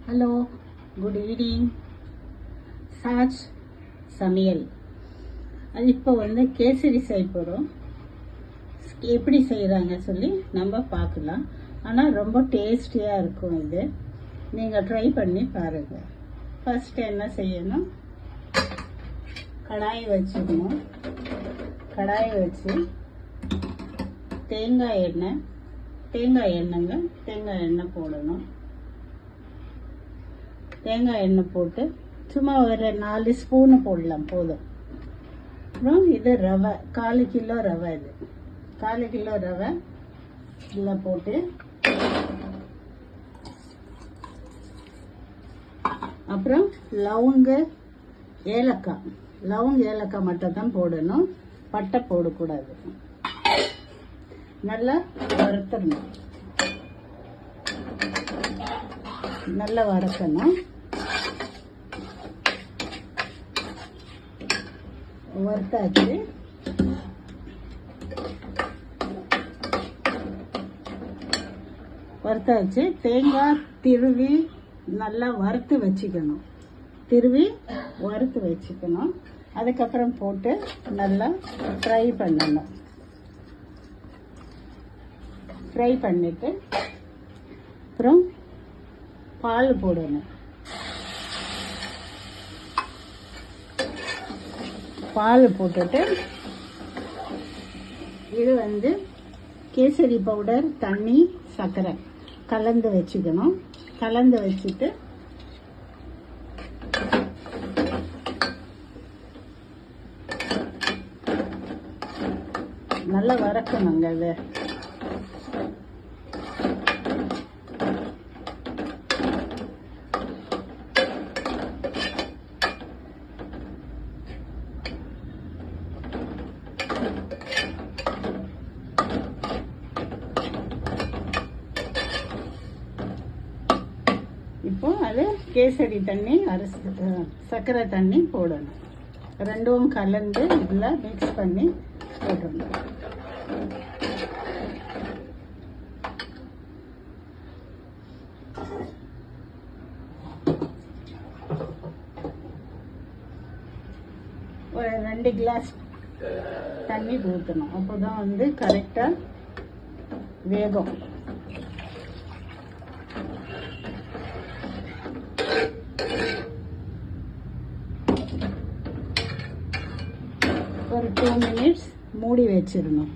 Hello, good evening. சாஜ் சமையல். அது இப்போ கேசரி செய்ய போகிறோம். எப்படி செய்கிறாங்க சொல்லி நம்ம பார்க்கலாம். ஆனால் ரொம்ப டேஸ்டியாக இருக்கும். இது நீங்கள் ட்ரை பண்ணி பாருங்கள். ஃபஸ்ட்டு என்ன செய்யணும், கடாய் வச்சுக்கணும். கடாய் வச்சு தேங்காய் எண்ணெய் போடணும். தேங்காய் எண்ணெய் போட்டு சும்மா ஒரு 4 ஸ்பூனு போடலாம், போதும். அப்புறம் இது ரவை, 1/4 கிலோ ரவை. இது 1/4 கிலோ ரவை இதில் போட்டு, அப்புறம் லவங்க ஏலக்காய் மட்டும் தான் போடணும், பட்டை போடக்கூடாது. நல்லா வறுத்தரணும், நல்லா வறுக்கணும். வறுத்தாச்சு. தேங்காய் திருவி நல்லா வறுத்து வச்சுக்கணும். அதுக்கப்புறம் போட்டு நல்லா ஃப்ரை பண்ணணும். ஃப்ரை பண்ணிட்டு அப்புறம் பால் போடணும். பால் போட்டுட்டு இது கேசரி பவுடர், தண்ணி, சர்க்கரை கலந்து வச்சுக்கணும். கலந்து வச்சுட்டு நல்லா வறுக்கணுங்க. அது இப்போ அது கேசரி தண்ணி, சர்க்கரை தண்ணி போடணும். ரெண்டும் கலந்து இதில் மிக்ஸ் பண்ணி போட்டுடணும். ஒரு 2 கிளாஸ் தண்ணி ஊற்றணும். அப்போ தான் கரெக்டாக வேகும். ஒரு 2 மினிட்ஸ் மூடி வச்சிடணும்.